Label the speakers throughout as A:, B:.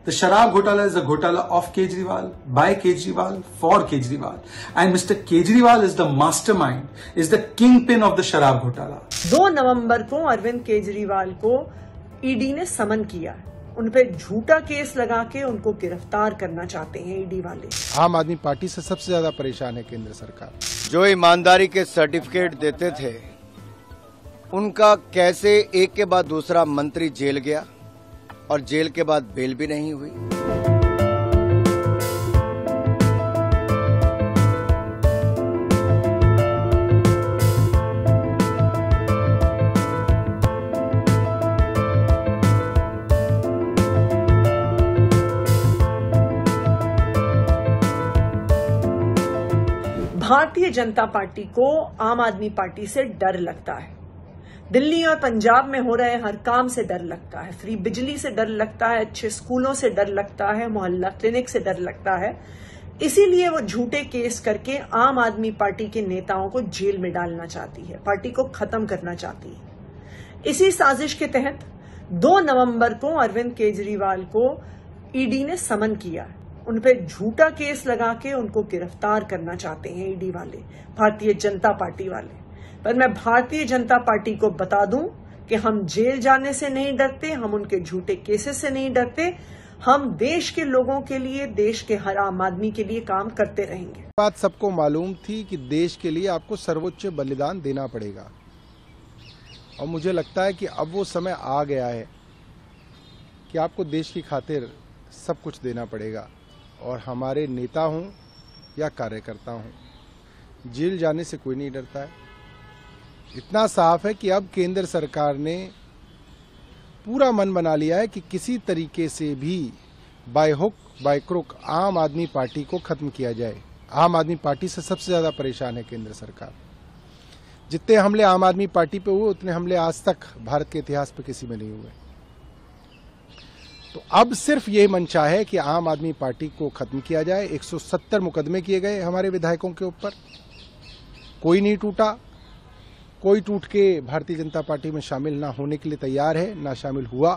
A: The Sharab Ghotala is a Ghotala of Kejriwal, by Kejriwal, for Kejriwal. And Mr. Kejriwal is the mastermind, is the kingpin of the Sharab Ghotala.
B: 2 नवंबर को अरविंद केजरीवाल को ED ने समन किया। उन पे झूठा case लगा के उनको गिरफ्तार करना चाहते हैं ईडी वाले।
C: आम आदमी पार्टी से सबसे ज्यादा परेशान है केंद्र सरकार।
D: जो ईमानदारी के सर्टिफिकेट देते थे, उनका कैसे एक के बाद दूसरा मंत्री जेल गया और जेल के बाद बेल भी नहीं हुई।
B: भारतीय जनता पार्टी को आम आदमी पार्टी से डर लगता है। दिल्ली और पंजाब में हो रहे हर काम से डर लगता है। फ्री बिजली से डर लगता है, अच्छे स्कूलों से डर लगता है, मोहल्ला क्लिनिक से डर लगता है। इसीलिए वो झूठे केस करके आम आदमी पार्टी के नेताओं को जेल में डालना चाहती है, पार्टी को खत्म करना चाहती है। इसी साजिश के तहत 2 नवंबर को अरविंद केजरीवाल को ईडी ने समन किया। उन पे झूठा केस लगा के उनको गिरफ्तार करना चाहते हैं ईडी वाले, भारतीय जनता पार्टी वाले। पर मैं भारतीय जनता पार्टी को बता दूं कि हम जेल जाने से नहीं डरते, हम उनके झूठे केसेस से नहीं डरते। हम देश के लोगों के लिए, देश के हर आम आदमी के लिए काम करते रहेंगे।
C: बात सबको मालूम थी कि देश के लिए आपको सर्वोच्च बलिदान देना पड़ेगा, और मुझे लगता है कि अब वो समय आ गया है कि आपको देश की खातिर सब कुछ देना पड़ेगा। और हमारे नेता हों या कार्यकर्ता हों, जेल जाने से कोई नहीं डरता है। इतना साफ है कि अब केंद्र सरकार ने पूरा मन बना लिया है कि किसी तरीके से भी बाय हुक बाय क्रुक आम आदमी पार्टी को खत्म किया जाए। आम आदमी पार्टी से सबसे ज्यादा परेशान है केंद्र सरकार। जितने हमले आम आदमी पार्टी पे हुए, उतने हमले आज तक भारत के इतिहास पे किसी में नहीं हुए। तो अब सिर्फ ये मंशा है कि आम आदमी पार्टी को खत्म किया जाए। 170 मुकदमे किए गए हमारे विधायकों के ऊपर, कोई नहीं टूटा। कोई टूट के भारतीय जनता पार्टी में शामिल ना होने के लिए तैयार है, ना शामिल हुआ।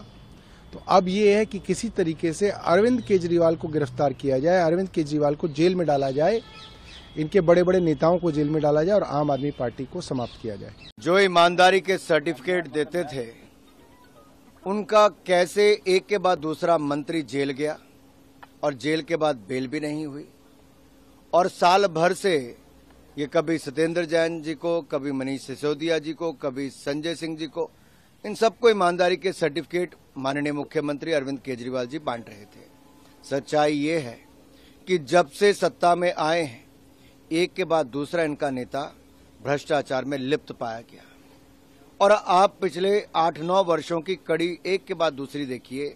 C: तो अब ये है कि किसी तरीके से अरविंद केजरीवाल को गिरफ्तार किया जाए, अरविंद केजरीवाल को जेल में डाला जाए, इनके बड़े बड़े नेताओं को जेल में डाला जाए और आम आदमी पार्टी को समाप्त किया जाए।
D: जो ईमानदारी के सर्टिफिकेट देते थे, उनका कैसे एक के बाद दूसरा मंत्री जेल गया और जेल के बाद बेल भी नहीं हुई। और साल भर से ये कभी सत्येंद्र जैन जी को, कभी मनीष सिसोदिया जी को, कभी संजय सिंह जी को, इन सबको ईमानदारी के सर्टिफिकेट माननीय मुख्यमंत्री अरविंद केजरीवाल जी बांट रहे थे। सच्चाई ये है कि जब से सत्ता में आए हैं, एक के बाद दूसरा इनका नेता भ्रष्टाचार में लिप्त पाया गया। और आप पिछले 8-9 वर्षों की कड़ी एक के बाद दूसरी देखिए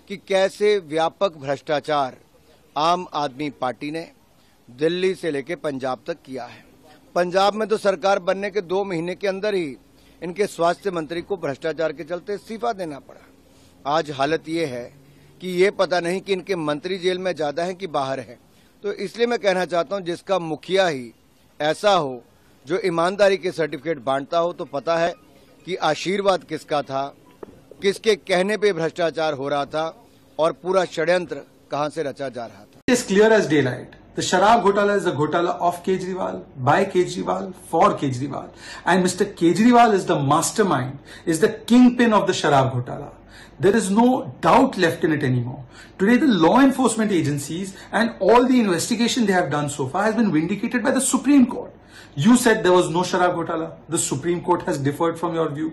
D: कि कैसे व्यापक भ्रष्टाचार आम आदमी पार्टी ने दिल्ली से लेकर पंजाब तक किया है। पंजाब में तो सरकार बनने के 2 महीने के अंदर ही इनके स्वास्थ्य मंत्री को भ्रष्टाचार के चलते इस्तीफा देना पड़ा। आज हालत ये है कि ये पता नहीं कि इनके मंत्री जेल में ज्यादा हैं कि बाहर हैं। तो इसलिए मैं कहना चाहता हूं, जिसका मुखिया ही ऐसा हो जो ईमानदारी के सर्टिफिकेट बांटता हो, तो पता है कि आशीर्वाद किसका था, किसके कहने पे भ्रष्टाचार हो रहा था और पूरा षड्यंत्र कहां से रचा जा रहा था।
A: It is clear as daylight. The Sharab Ghotala is a Ghotala of Kejriwal, by Kejriwal, for Kejriwal. And Mr. Kejriwal is the mastermind, is the kingpin of the Sharab Ghotala. There is no doubt left in it anymore. Today the law enforcement agencies and all the investigation they have done so far has been vindicated by the Supreme Court. You said there was no Sharab Ghotala. The Supreme Court has differed from your view.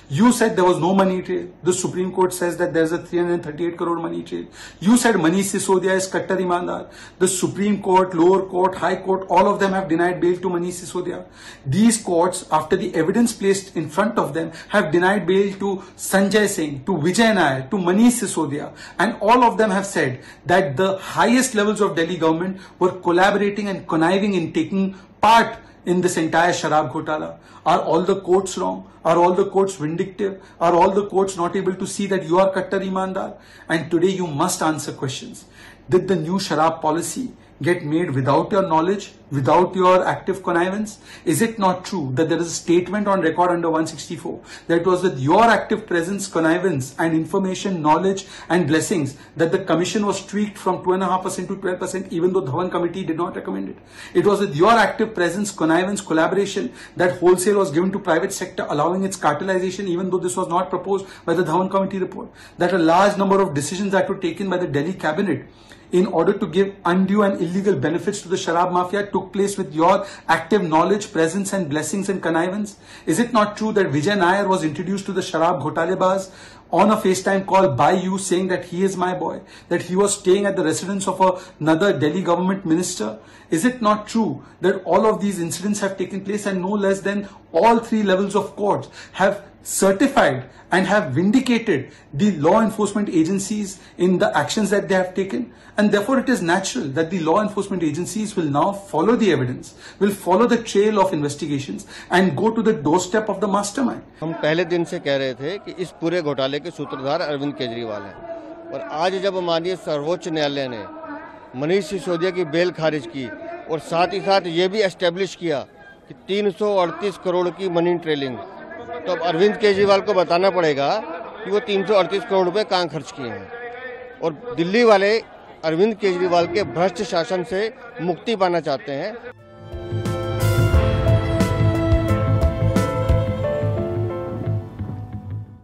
A: You said there was no money trail. The Supreme Court says that there is a 338 crore money trail. You said Manish Sisodia is Kattar Imandar. The Supreme Court, lower court, high court, all of them have denied bail to Manish Sisodia. These courts, after the evidence placed in front of them, have denied bail to Sanjay Singh, to Vijay Nair, to Manish Sisodia, and all of them have said that the highest levels of Delhi government were collaborating and conniving in taking part in this entire Sharab Ghotala. Are all the courts wrong? Are all the courts vindictive? Are all the courts not able to see that you are Kattar Imandar? And today you must answer questions. Did the new Sharab policy get made without your knowledge, without your active connivance? Is it not true that there is a statement on record under 164 that it was with your active presence, connivance and information, knowledge and blessings that the commission was tweaked from 2.5% to 12% even though Dhawan committee did not recommend it? It was with your active presence, connivance, collaboration that wholesale was given to private sector, allowing its cartelization even though this was not proposed by the Dhawan committee report, that a large number of decisions that were taken by the Delhi cabinet in order to give undue and illegal benefits to the Sharab Mafia took place with your active knowledge, presence and blessings and connivance? Is it not true that Vijay Nair was introduced to the Sharab Ghotalebaz on a FaceTime call by you saying that he is my boy, that he was staying at the residence of another Delhi government minister? Is it not true that all of these incidents have taken place and no less than all three levels of courts have certified and have vindicated the law enforcement agencies in the actions that they have taken? And therefore it is natural that the law enforcement agencies will now follow the evidence, will follow the trail of investigations and go to the doorstep of the mastermind.
E: हम पहले दिन से कह रहे थे कि इस पूरे घोटाले के सूत्रधार अरविंद केजरीवाल हैं, और आज जब माननीय सर्वोच्च न्यायालय ने मनीष सिसोदिया की बेल खारिज की और साथ ही साथ ये भी एस्टेब्लिश किया कि 338 करोड़ की मनी ट्रेलिंग, तो अब अरविंद केजरीवाल को बताना पड़ेगा कि वो 338 करोड़ रुपए कहाँ खर्च किए हैं। और दिल्ली वाले अरविंद केजरीवाल के भ्रष्ट शासन से मुक्ति पाना चाहते हैं।